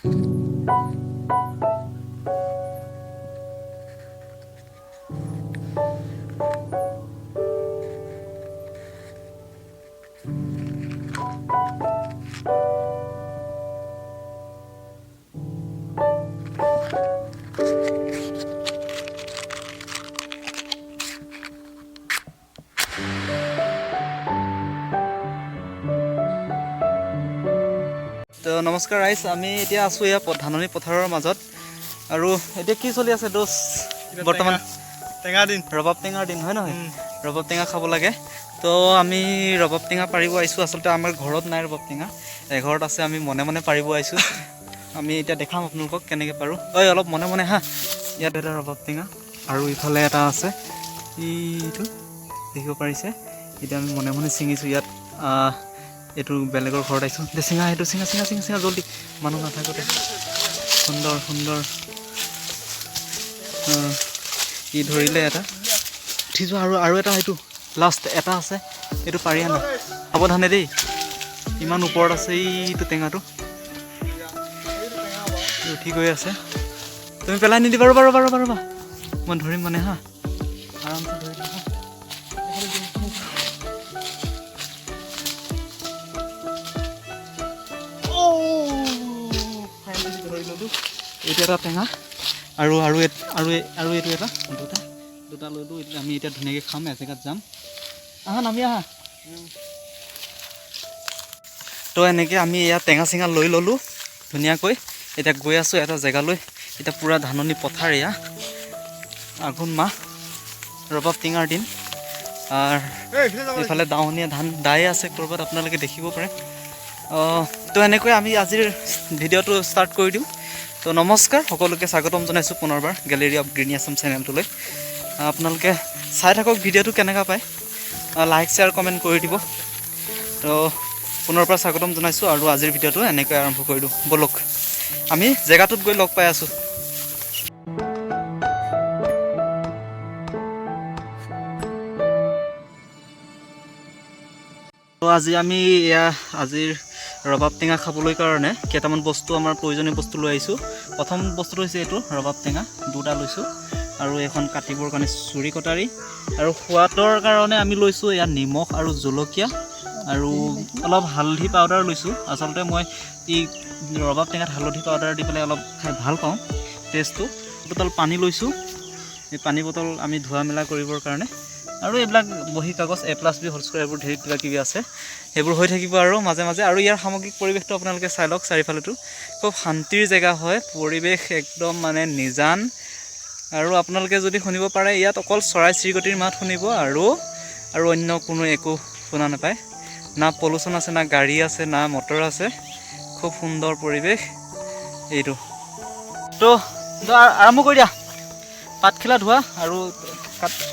তো নমস্কাৰ ৰাইজ, আমি এতিয়া আছোঁ ইয়াৰ ধাননি পথাৰৰ মাজত। আৰু এতিয়া কি চলি আছে দোষ? বৰ্তমান টেঙা দিন, ৰবাব টেঙাৰ দিন হয় নহয়? ৰবাব টেঙা খাব লাগে। তো আমি ৰবাব টেঙা পাৰিব আহিছোঁ। আচলতে আমাৰ ঘৰত নাই ৰবাব টেঙা, এঘৰত আছে। আমি মনে মনে পাৰিব আহিছোঁ। আমি এতিয়া দেখাম আপোনালোকক কেনেকৈ পাৰোঁ। ঐ অলপ মনে মনে হা। ইয়াত এটা ৰবাব টেঙা আৰু ইফালে এটা আছে, এইটো দেখিব পাৰিছে। এতিয়া আমি মনে মনে ছিঙিছোঁ। ইয়াত এইটো বেলেগৰ ঘৰত আহিছোঁ। দে চিঙা, এইটো চিঙা চিঙা চিঙা চিঙা জলদি, মানুহ নাথাকোঁতে। সুন্দৰ সুন্দৰ। ই ধৰিলে এটা, উঠি যোৱা। আৰু এটা, এইটো লাষ্ট এটা আছে, এইটো পাৰি আনা। সাৱধানে দেই, ইমান ওপৰত আছে এইটো টেঙাটো, উঠি গৈ আছে। তুমি পেলাই নিদিবা, ৰ'বা ৰ'বা ৰ'বা ৰ'বা, মই ধৰিম মানে হা, আৰামছে ধৰি দিবা। এইটো এটা টেঙা আৰু আৰু আৰু এইটো এটা, দুটা লৈলোঁ। আমি এতিয়া ধুনীয়াকৈ খাম, এজেগাত যাম। আহা নামি আহা। তো এনেকৈ আমি ইয়াত টেঙা চেঙা লৈ ল'লোঁ ধুনীয়াকৈ। এতিয়া গৈ আছোঁ এটা জেগালৈ। এতিয়া পূৰা ধাননি পথাৰ, এয়া আঘোণ মাহ, ৰবাব টেঙাৰ দিন। এইফালে দাৱনীয়া ধান দাই আছে ক'ৰবাত, আপোনালোকে দেখিব পাৰে। তো এনেকৈ আমি আজিৰ ভিডিঅ'টো ষ্টাৰ্ট কৰি দিওঁ। তো নমস্কাৰ, সকলোকে স্বাগতম জনাইছোঁ পুনৰবাৰ গেলেৰী অফ গ্ৰীণ আছাম চেনেলটোলৈ। আপোনালোকে চাই থাকক ভিডিঅ'টো, কেনেকুৱা পায়। লাইক শ্বেয়াৰ কমেণ্ট কৰি দিব। তো পুনৰবাৰ স্বাগতম জনাইছোঁ আৰু আজিৰ ভিডিঅ'টো এনেকৈ আৰম্ভ কৰি দিওঁ। ব'লক আমি জেগাটোত গৈ লগ পাই আছোঁ। তো আজি আমি আজিৰ ৰবাব টেঙা খাবলৈ কাৰণে কেইটামান বস্তু, আমাৰ প্ৰয়োজনীয় বস্তু লৈ আহিছোঁ। প্ৰথম বস্তুটো হৈছে এইটো ৰবাব টেঙা, দুটা লৈছোঁ। আৰু এখন কাটিবৰ কাৰণে চুৰি কটাৰী, আৰু সোৱাদৰ কাৰণে আমি লৈছোঁ ইয়াত নিমখ আৰু জলকীয়া আৰু অলপ হালধি পাউডাৰ লৈছোঁ। আচলতে মই এই ৰবাব টেঙাত হালধি পাউডাৰ দি পেলাই অলপ খাই ভাল পাওঁ টেষ্টটো। বটল পানী লৈছোঁ, এই পানী বটল আমি ধোৱা মেলা কৰিবৰ কাৰণে। আৰু এইবিলাক বহী কাগজ A+B হোল স্কোৱাৰ, এইবোৰ ধেৰ কিবা কিবি আছে, সেইবোৰ হৈ থাকিব আৰু মাজে মাজে। আৰু ইয়াৰ সামগ্ৰিক পৰিৱেশটো আপোনালোকে চাই লওক। চাৰিওফালেতো খুব শান্তিৰ জেগা হয়, পৰিৱেশ একদম মানে নিজান। আৰু আপোনালোকে যদি শুনিব পাৰে, ইয়াত অকল চৰাই চিৰিকটিৰ মাত শুনিব আৰু অন্য কোনো একো শুনা নাপায়। না পলিউশ্যন আছে, না গাড়ী আছে, না মটৰ আছে। খুব সুন্দৰ পৰিৱেশ এইটো। তো আৰম্ভ কৰি দিয়া, পাতখিলা ধোৱা আৰু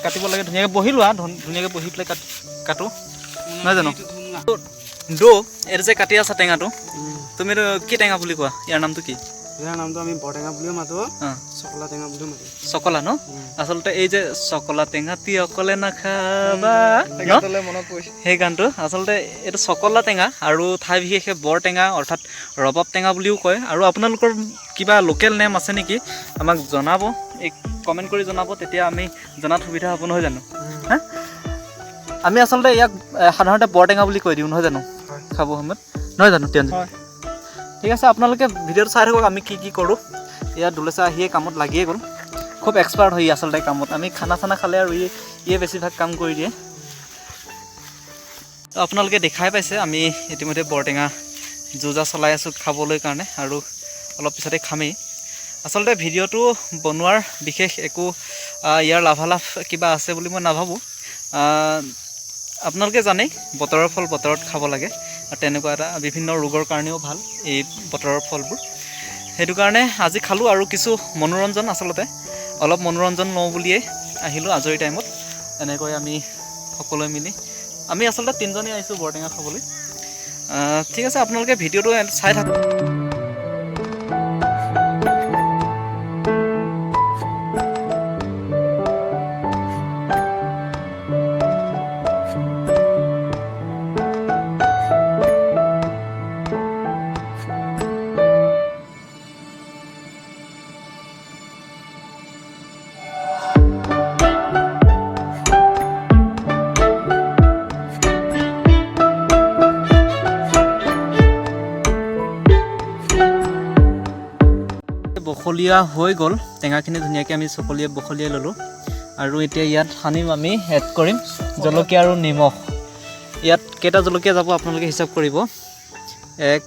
কাটিব লাগে ধুনীয়াকৈ। বহি লোৱা, ধুনীয়াকৈ বহি পেলাই কাটো, নহয় জানো? এইটো যে কাটি আছা টেঙাটো, তুমি এইটো কি টেঙা বুলি কোৱা? ইয়াৰ নামটো কি? ইয়াৰ নামটো আমি বৰটেঙা বুলিও মাতো, চকলা টেঙা বুলিও মাতো। চকলা ন? আচলতে এই যে চকলা টেঙা তি অকলে নাখাবা, সেই গানটো আচলতে এইটো চকলা টেঙা, আৰু ঠাই বিশেষে বৰটেঙা অৰ্থাৎ ৰবাব টেঙা বুলিও কয়। আৰু আপোনালোকৰ কিবা লোকেল নেম আছে নেকি আমাক জনাব, এই কমেণ্ট কৰি জনাব, তেতিয়া আমি জনাত সুবিধা হ'ব, নহয় জানো? হা, আমি আচলতে ইয়াক সাধাৰণতে বৰটেঙা বুলি কৈ দিওঁ, নহয় জানো? খাব সময়ত, নহয় জানো তিয়ান? ঠিক আছে, আপোনালোকে ভিডিঅ'টো চাই থাকক আমি কি কি কৰোঁ। ইয়াত দুলেচা আহিয়ে কামত লাগিয়ে গ'ল, খুব এক্সপাৰ্ট হয় আচলতে কামত। আমি খানা চানা খালে আৰু ইয়ে বেছিভাগ কাম কৰি দিয়ে। তো আপোনালোকে দেখাই পাইছে, আমি ইতিমধ্যে বৰটেঙা যোজা চলাই আছোঁ খাবলৈ কাৰণে, আৰু অলপ পিছতে খামেই। আচলতে ভিডিঅ'টো বনোৱাৰ বিশেষ একো ইয়াৰ লাভালাভ কিবা আছে বুলি মই নাভাবোঁ। আপোনালোকে জানেই, বতৰৰ ফল বতৰত খাব লাগে, আৰু তেনেকুৱা এটা বিভিন্ন ৰোগৰ কাৰণেও ভাল এই বতৰৰ ফলবোৰ। সেইটো কাৰণে আজি খালোঁ, আৰু কিছু মনোৰঞ্জন, আচলতে অলপ মনোৰঞ্জন লওঁ বুলিয়েই আহিলোঁ আজৰি টাইমত। এনেকৈ আমি সকলোৱে মিলি, আমি আচলতে 3জনেই আহিছোঁ বৰটেঙা খাবলৈ। ঠিক আছে, আপোনালোকে ভিডিঅ'টো চাই থাকক। বখলীয়া হৈ গ'ল টেঙাখিনি ধুনীয়াকৈ আমি বখলিয়াই ল'লোঁ আৰু এতিয়া ইয়াত সানিম আমি এড কৰিম জলকীয়া আৰু নিমখ ইয়াত কেইটা জলকীয়া যাব আপোনালোকে হিচাপ কৰিব 1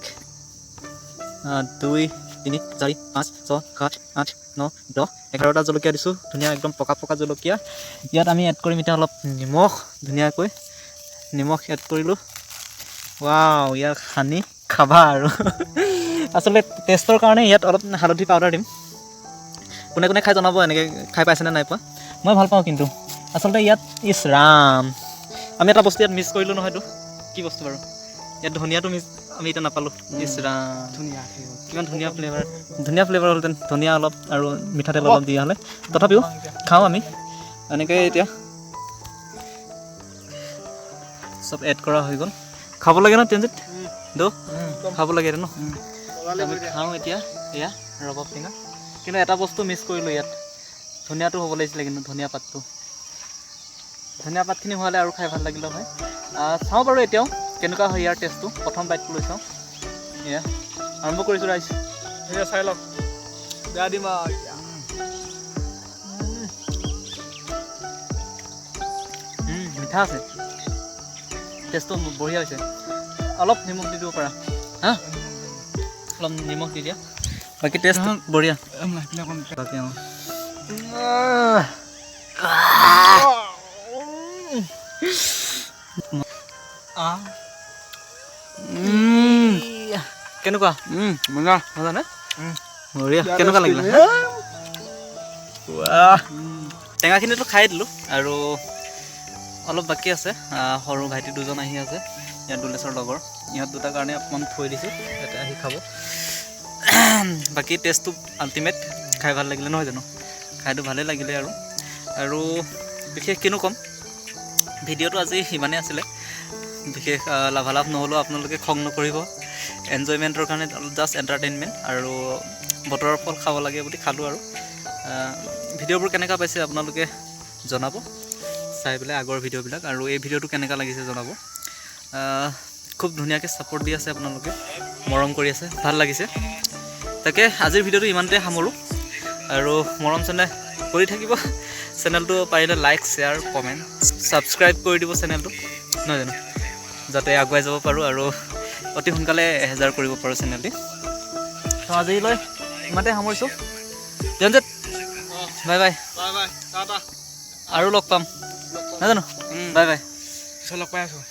2 3 4 5 6 7 8 9 10 11টা জলকীয়া দিছোঁ ধুনীয়া একদম পকা জলকীয়া ইয়াত আমি এড কৰিম এতিয়া অলপ নিমখ ধুনীয়াকৈ নিমখ এড কৰিলোঁ ৱাও ইয়াক সানি খাবা আৰু আচলতে টেষ্টৰ কাৰণে ইয়াত অলপ হালধি পাউডাৰ দিম কোনে কোনে খাই জনাব এনেকৈ খাই পাইছেনে নাই পোৱা মই ভাল পাওঁ কিন্তু আচলতে ইয়াত ইছ ৰাম আমি এটা বস্তু ইয়াত মিছ কৰিলোঁ নহয়তো কি বস্তু বাৰু ইয়াত ধনিয়াটো আমি এতিয়া নাপালোঁ ইছ ৰাম ধুনীয়া কিমান ধুনীয়া ফ্লেভাৰ হ'লহেঁতেন ধনিয়া অলপ আৰু মিঠাতেল অলপ দিয়া হ'লে তথাপিও খাওঁ আমি এনেকৈ এতিয়া চব এড কৰা হৈ গ'ল খাব লাগে ন টেনজিত খাব লাগে ন আমি খাওঁ এতিয়া এয়া ৰবাব টেঙা কিন্তু এটা বস্তু মিছ কৰিলোঁ ইয়াত ধনিয়াটো হ'ব লাগিছিলে কিন্তু ধনিয়া পাতখিনি হোৱালে আৰু খাই ভাল লাগিলে হয় চাওঁ বাৰু এতিয়াও কেনেকুৱা হয় ইয়াৰ টেষ্টটো প্ৰথম বাইটটো লৈ চাওঁ এয়া আৰম্ভ কৰিছোঁ ৰাইজ এয়া চাই লওক বেয়া দিম মিঠা আছে টেষ্টটো বঢ়িয়া হৈছে অলপ নিমখ দি দিব পাৰা হা অলপ নিমখ দি দিয়া বাকী টেষ্ট বঢ়িয়া বাকী কেনেকুৱা মজানে বঢ়িয়া কেনেকুৱা লাগিলে টেঙাখিনিতো খাই দিলোঁ আৰু অলপ বাকী আছে সৰু ভাইটি দুজন আহি আছে ইয়াত দুলেছৰ লগৰ ইহঁত দুটাৰ কাৰণে অকণমান থৈ দিছোঁ ইয়াতে আহি খাব বাকী টেষ্টটো আল্টিমেট খাই ভাল লাগিলে নহয় জানো খাইটো ভালেই লাগিলে আৰু বিশেষ কিনো ক'ম ভিডিঅ'টো আজি সিমানেই আছিলে বিশেষ লাভালাভ নহ'লেও আপোনালোকে খং নকৰিব এনজয়মেণ্টৰ কাৰণে জাষ্ট এণ্টাৰটেইনমেণ্ট আৰু বতৰৰ ফল খাব লাগে বুলি খালোঁ আৰু ভিডিঅ'বোৰ কেনেকুৱা পাইছে আপোনালোকে জনাব চাই পেলাই আগৰ ভিডিঅ'বিলাক আৰু এই ভিডিঅ'টো কেনেকুৱা লাগিছে জনাব খুব ধুনীয়াকৈ ছাপোৰ্ট দি আছে আপোনালোকে মৰম কৰি আছে ভাল লাগিছে তাকে আজিৰ ভিডিঅ'টো ইমানতে সামৰোঁ আৰু মৰম চেনেহ কৰি থাকিব চেনেলটো পাৰিলে লাইক শ্বেয়াৰ কমেণ্ট ছাবস্ক্ৰাইব কৰি দিব চেনেলটো নহয় জানো যাতে আগুৱাই যাব পাৰোঁ আৰু অতি সোনকালে 1000 কৰিব পাৰোঁ চেনেলটি তো আজিলৈ ইমানতে সামৰিছোঁ Ranjit bye bye bye bye আৰু লগ পাম নহয় জানো বাই বাই লগ পাই আছোঁ